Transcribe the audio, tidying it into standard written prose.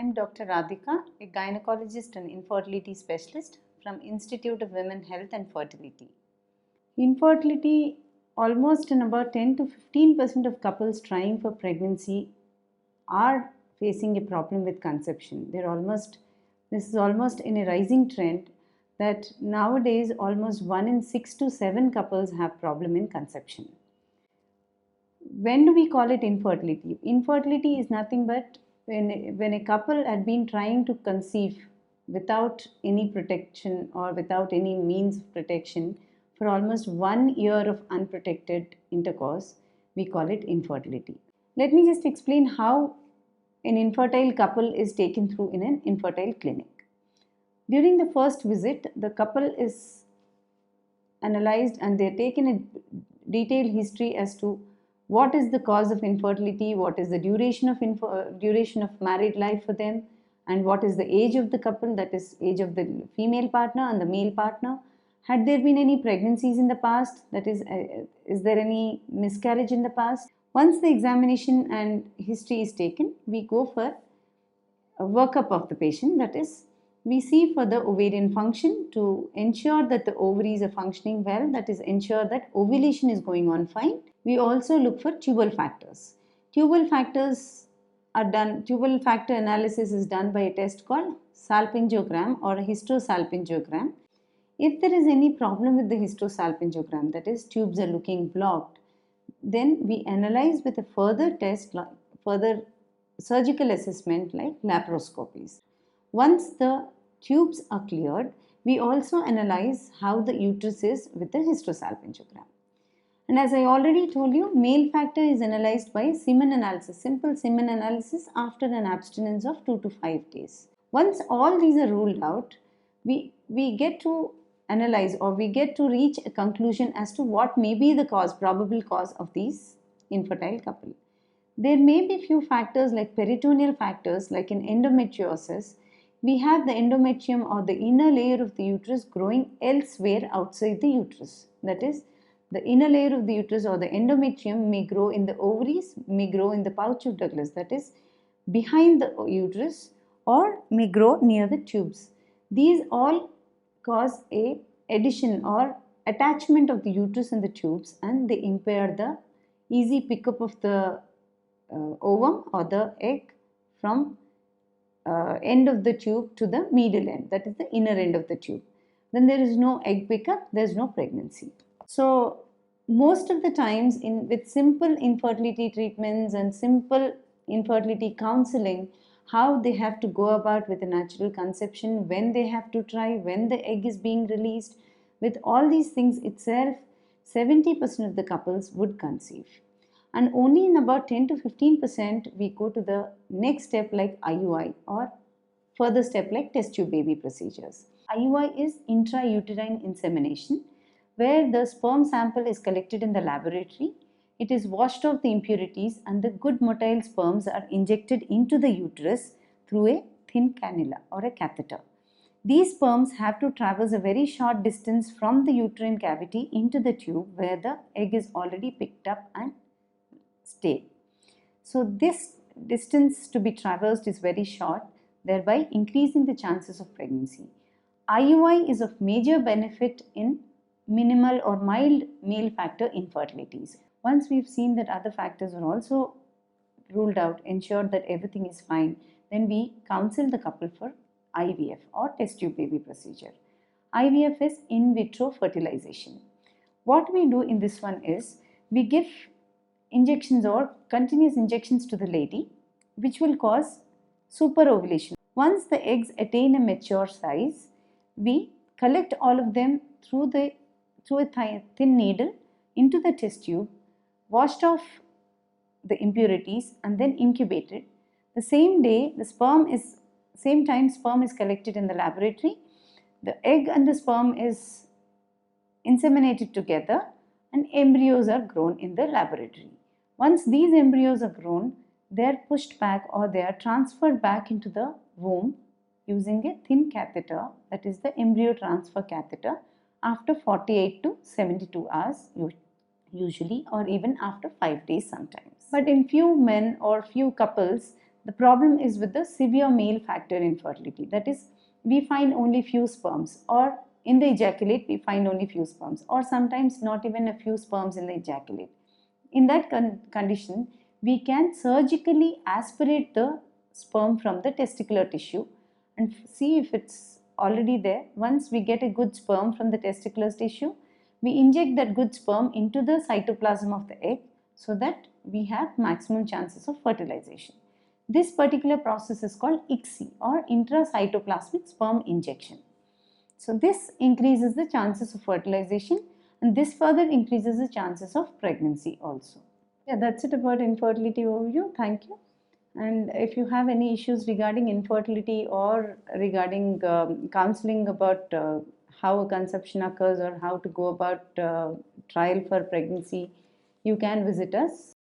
I'm Dr. Radhika, a gynecologist and infertility specialist from Institute of Women Health and Fertility. Infertility, almost in about 10 to 15% of couples trying for pregnancy are facing a problem with conception. This is almost in a rising trend that nowadays almost 1 in 6 to 7 couples have problem in conception. When do we call it infertility? Infertility is nothing but when a couple had been trying to conceive without any protection or without any means of protection for almost 1 year of unprotected intercourse, we call it infertility. Let me just explain how an infertile couple is taken through in an infertile clinic. During the first visit, the couple is analyzed and they are taken a detailed history as to what is the cause of infertility, what is the duration of married life for them, and what is the age of the couple, that is age of the female partner and the male partner. Had there been any pregnancies in the past, that is there any miscarriage in the past? Once the examination and history is taken, we go for a workup of the patient, that is we see for the ovarian function to ensure that the ovaries are functioning well, that is ensure that ovulation is going on fine. We also look for tubal factors. Tubal factor analysis is done by a test called salpingogram or a hysterosalpingogram. If there is any problem with the hysterosalpingogram, that is tubes are looking blocked, then we analyze with a further test, further surgical assessment like laparoscopies. Once the tubes are cleared, we also analyze how the uterus is with the hysterosalpingogram. And as I already told you, male factor is analyzed by semen analysis, simple semen analysis after an abstinence of 2 to 5 days. Once all these are ruled out, we get to analyze or we get to reach a conclusion as to what may be the probable cause of these infertile couple. There may be few factors like peritoneal factors, like in endometriosis. We have the endometrium or the inner layer of the uterus growing elsewhere outside the uterus. That is, the inner layer of the uterus or the endometrium may grow in the ovaries, may grow in the pouch of Douglas, that is behind the uterus, or may grow near the tubes. These all cause a addition or attachment of the uterus and the tubes, and they impair the easy pickup of the ovum or the egg from end of the tube to the medial end, that is the inner end of the tube. Then there is no egg pickup, there is no pregnancy. So most of the times with simple infertility treatments and simple infertility counseling, how they have to go about with a natural conception, when they have to try, when the egg is being released, with all these things itself, 70% of the couples would conceive. And only in about 10 to 15% we go to the next step like IUI or further step like test tube baby procedures. IUI is intrauterine insemination, where the sperm sample is collected in the laboratory. It is washed off the impurities and the good motile sperms are injected into the uterus through a thin cannula or a catheter. These sperms have to traverse a very short distance from the uterine cavity into the tube where the egg is already picked up and stay. So this distance to be traversed is very short, thereby increasing the chances of pregnancy. IUI is of major benefit in minimal or mild male factor infertilities. Once we've seen that other factors are also ruled out, ensured that everything is fine, then we counsel the couple for IVF or test tube baby procedure. IVF is in vitro fertilization. What we do in this one is we give injections or continuous injections to the lady, which will cause superovulation. Once the eggs attain a mature size, we collect all of them through a thin needle into the test tube, washed off the impurities and then incubated. The same day, same time sperm is collected in the laboratory. The egg and the sperm is inseminated together and embryos are grown in the laboratory. Once these embryos are grown, they are pushed back or they are transferred back into the womb using a thin catheter, that is the embryo transfer catheter, after 48 to 72 hours usually, or even after 5 days sometimes. But in few men or few couples, The problem is with the severe male factor infertility. That is, we find only few sperms, or in the ejaculate we find only few sperms, or sometimes not even a few sperms in the ejaculate. In that condition, we can surgically aspirate the sperm from the testicular tissue and see if it's already there. Once we get a good sperm from the testicular tissue, we inject that good sperm into the cytoplasm of the egg so that we have maximum chances of fertilization. This particular process is called ICSI, or intracytoplasmic sperm injection. So this increases the chances of fertilization, and this further increases the chances of pregnancy also. Yeah, that's it about infertility overview. Thank you. And if you have any issues regarding infertility or regarding counseling about how a conception occurs or how to go about trial for pregnancy, you can visit us.